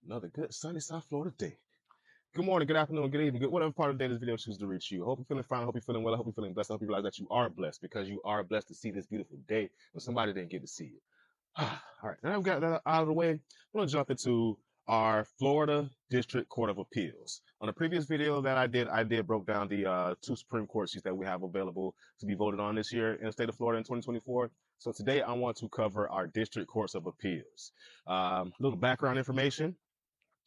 Another good sunny South Florida day. Good morning, good afternoon, good evening, good whatever part of the day this video chooses to reach you. I hope you're feeling fine. I hope you're feeling well. I hope you're feeling blessed. I hope you realize that you are blessed because you are blessed to see this beautiful day when somebody didn't get to see it. All right, now I've got that out of the way. I'm going to jump into our Florida District Court of Appeals. On the previous video that I did broke down the two Supreme Court seats that we have available to be voted on this year in the state of Florida in 2024. So today I want to cover our District Courts of Appeals. Little background information.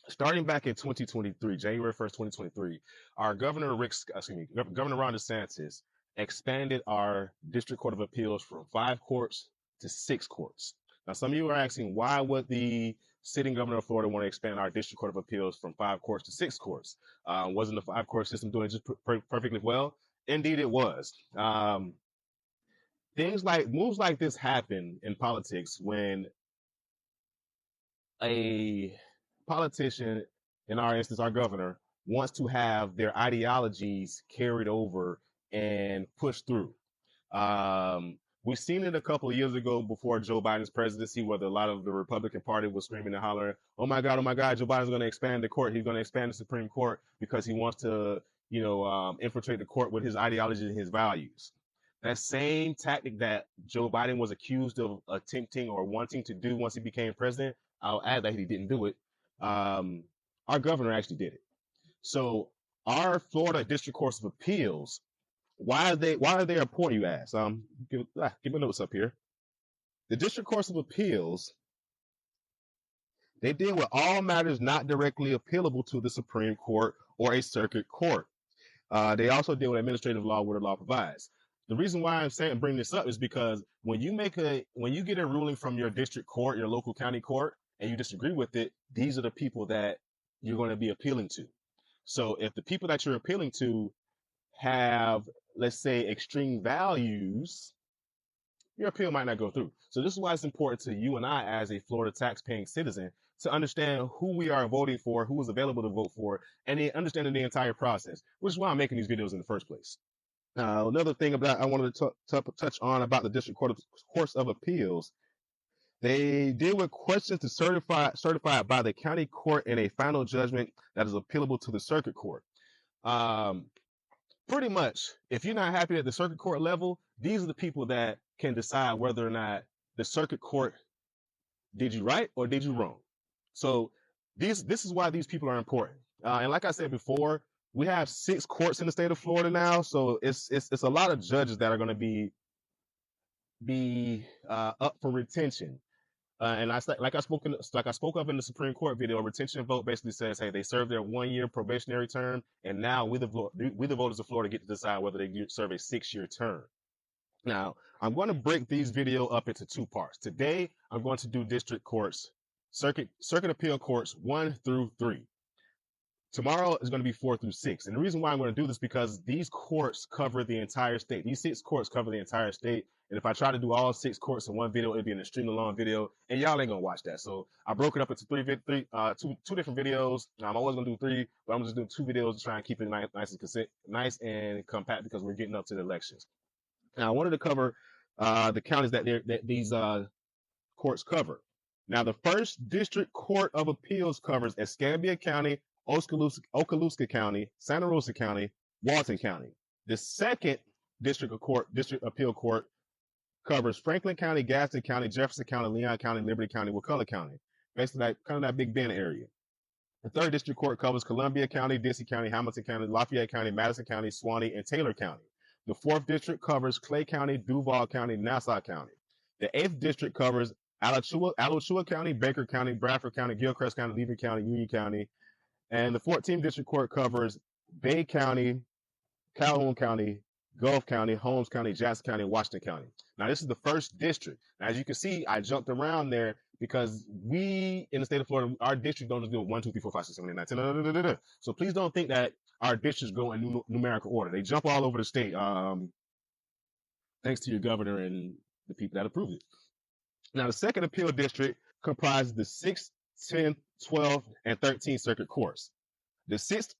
Starting back in 2023, January 1st, 2023, our Governor Governor Ron DeSantis expanded our District Court of Appeals from 5 courts to 6 courts. Now, some of you are asking, why would the sitting governor of Florida want to expand our District Court of Appeals from 5 courts to 6 courts? Wasn't the 5-court system doing just perfectly well? Indeed, it was. Moves like this happen in politics when a politician, in our instance, our governor, wants to have their ideologies carried over and pushed through. We've seen it a couple of years ago before Joe Biden's presidency, where a lot of the Republican Party was screaming and hollering, oh my God, Joe Biden's going to expand the court. He's going to expand the Supreme Court because he wants to, infiltrate the court with his ideology and his values. That same tactic that Joe Biden was accused of attempting or wanting to do once he became president, I'll add that he didn't do it. Our governor actually did it. So our Florida District Courts of Appeals, why are they important, you ask? Give my notes up here. The District Courts of Appeals, they deal with all matters not directly appealable to the Supreme Court or a circuit court. They also deal with administrative law where the law provides. The reason why I'm bring this up is because when you get a ruling from your district court, your local county court, and you disagree with it, these are the people that you're going to be appealing to. So if the people that you're appealing to have, let's say, extreme values, your appeal might not go through. So this is why it's important to you and I as a Florida tax-paying citizen to understand who we are voting for, who is available to vote for, and understanding the entire process, which is why I'm making these videos in the first place. Another thing about I wanted to touch on about the District Courts of Appeals. They deal with questions to certified by the county court in a final judgment that is appealable to the circuit court. Pretty much, if you're not happy at the circuit court level, these are the people that can decide whether or not the circuit court did you right or did you wrong. So this is why these people are important. And like I said before, we have 6 courts in the state of Florida now, so it's a lot of judges that are going to be up for retention. And I spoke of in the Supreme Court video, a retention vote basically says, hey, they served their 1-year probationary term, and now we the voters of Florida get to decide whether they serve a 6-year term. Now, I'm going to break these video up into 2 parts. Today, I'm going to do district courts, circuit appeal courts 1 through 3. Tomorrow is going to be 4 through 6. And the reason why I'm going to do this is because these courts cover the entire state. These 6 courts cover the entire state. And if I try to do all 6 courts in one video, it'd be an extremely long video. And y'all ain't going to watch that. So I broke it up into two different videos. I'm always going to do 3, but I'm just doing 2 videos to try and keep it nice and compact because we're getting up to the elections. Now, I wanted to cover the counties that these courts cover. Now, the first District Court of Appeals covers Escambia County, Okaloosa County, Santa Rosa County, Walton County. The second District Appeal Court covers Franklin County, Gaston County, Jefferson County, Leon County, Liberty County, Wakulla County. Basically, that Big Bend area. The third District Court covers Columbia County, Dixie County, Hamilton County, Lafayette County, Madison County, Suwanee, and Taylor County. The 4th District covers Clay County, Duval County, Nassau County. The 8th District covers Alachua County, Baker County, Bradford County, Gilchrist County, Levy County, Union County. And the 14th District Court covers Bay County, Calhoun County, Gulf County, Holmes County, Jackson County, and Washington County. Now, this is the first district. Now, as you can see, I jumped around there because we, in the state of Florida, our district don't just do 1, 2, 3, 4, 5, 6, 7, 8, 9, 10, So please don't think that our districts go in numerical order. They jump all over the state, thanks to your governor and the people that approved it. Now, the second appeal district comprises the 6th, 10th, 12th, and 13th circuit courts. The 6th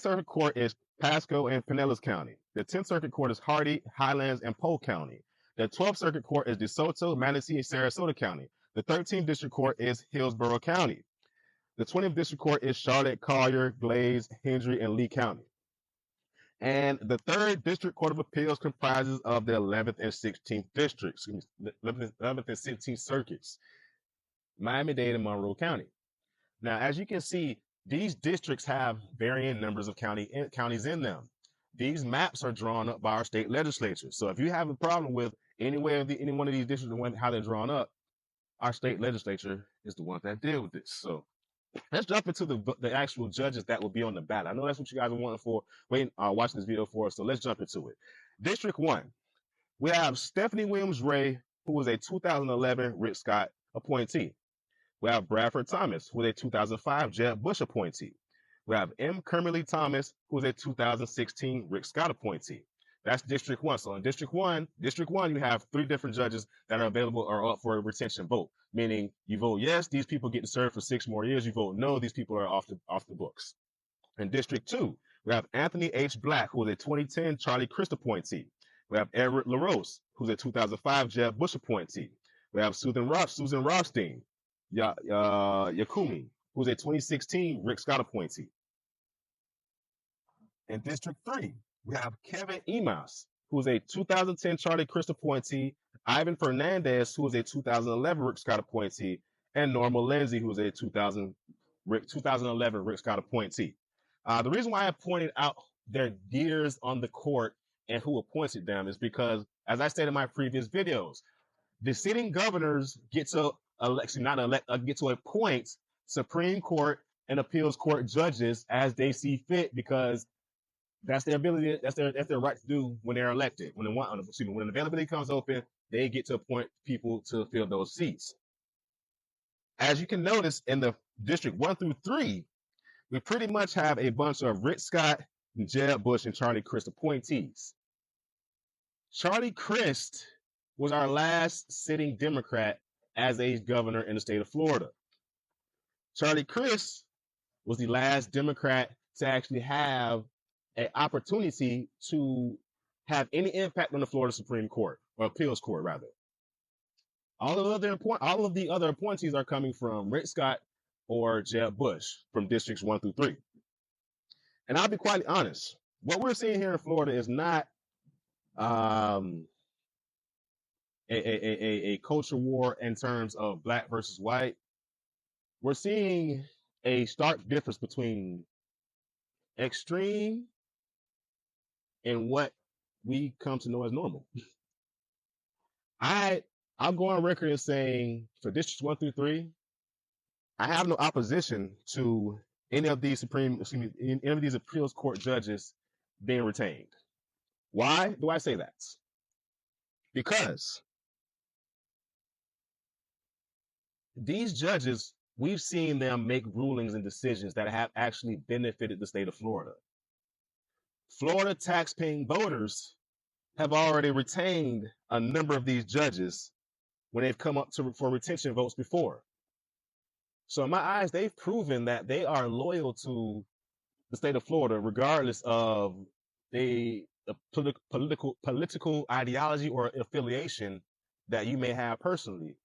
circuit court is Pasco and Pinellas County. The 10th circuit court is Hardy, Highlands, and Polk County. The 12th circuit court is DeSoto, Manatee, and Sarasota County. The 13th district court is Hillsborough County. The 20th District Court is Charlotte, Collier, Glaze, Hendry, and Lee County. And the 3rd District Court of Appeals comprises of the 11th and 16th districts, 11th and 16th circuits, Miami-Dade and Monroe County. Now, as you can see, these districts have varying numbers of counties in them. These maps are drawn up by our state legislature. So if you have a problem with any one of these districts and how they're drawn up, our state legislature is the one that deal with this. So let's jump into the actual judges that will be on the ballot. I know that's what you guys are wanting for, watching this video for. So let's jump into it. District 1, we have Stephanie Williams Ray, who was a 2011 Rick Scott appointee. We have Bradford Thomas, who is a 2005 Jeb Bush appointee. We have M. Kermley Thomas, who is a 2016 Rick Scott appointee. That's District 1. So in District 1, you have 3 different judges that are available or up for a retention vote, meaning you vote yes, these people get to serve for 6 more years. You vote no, these people are off the books. In District 2, we have Anthony H. Black, who is a 2010 Charlie Crist appointee. We have Everett LaRose, who's a 2005 Jeb Bush appointee. We have Susan Rothstein, Yakumi, who's a 2016 Rick Scott appointee. In District 3, we have Kevin Emas, who is a 2010 Charlie Crist appointee, Ivan Fernandez, who is a 2011 Rick Scott appointee, and Norma Lindsay, who is a 2011 Rick Scott appointee. The reason why I pointed out their years on the court and who appointed them is because, as I said in my previous videos, the sitting governors get to appoint Supreme Court and appeals court judges as they see fit, because that's their ability. That's their right to do when they're elected. When an availability comes open, they get to appoint people to fill those seats. As you can notice in the District 1 through 3, we pretty much have a bunch of Rick Scott, Jeb Bush, and Charlie Crist appointees. Charlie Crist was our last sitting Democrat as a governor in the state of Florida. Charlie Crist was the last Democrat to actually have an opportunity to have any impact on the Florida Supreme Court, or appeals court rather. All of the other appointees are coming from Rick Scott or Jeb Bush from districts 1 through 3. And I'll be quite honest, what we're seeing here in Florida is not a culture war in terms of black versus white. We're seeing a stark difference between extreme and what we come to know as normal. I'll go on record as saying, for districts 1 through 3, I have no opposition to any of these appeals court judges being retained. Why do I say that? Because these judges, we've seen them make rulings and decisions that have actually benefited the state of Florida. Florida tax-paying voters have already retained a number of these judges when they've come up for retention votes before. So in my eyes, they've proven that they are loyal to the state of Florida, regardless of the political ideology or affiliation that you may have personally.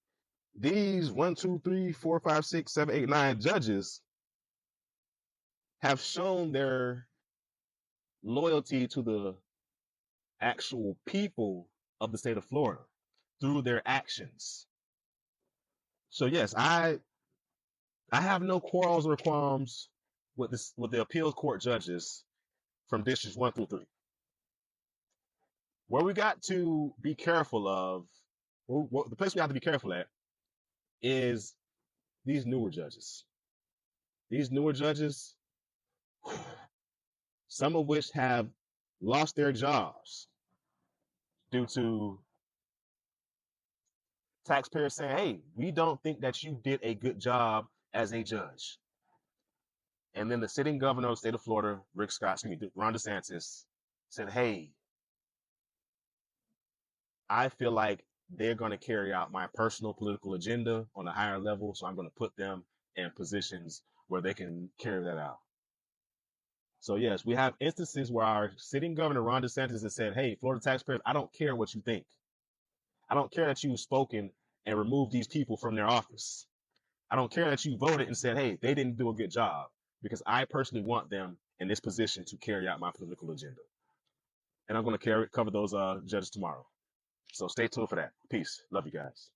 These 1, 2, 3, 4, 5, 6, 7, 8, 9 judges have shown their loyalty to the actual people of the state of Florida through their actions. So yes, I have no quarrels or qualms with the appeals court judges from districts 1 through 3. Where we got to be careful of, the place we have to be careful at, is these newer judges. These newer judges, some of which have lost their jobs due to taxpayers saying, hey, we don't think that you did a good job as a judge. And then the sitting governor of the state of Florida, Ron DeSantis, said, hey, I feel like they're going to carry out my personal political agenda on a higher level, so I'm going to put them in positions where they can carry that out. So yes, we have instances where our sitting governor, Ron DeSantis, has said, hey, Florida taxpayers, I don't care what you think. I don't care that you've spoken and removed these people from their office. I don't care that you voted and said, hey, they didn't do a good job, because I personally want them in this position to carry out my political agenda. And I'm going to cover those judges tomorrow. So stay tuned for that. Peace. Love you guys.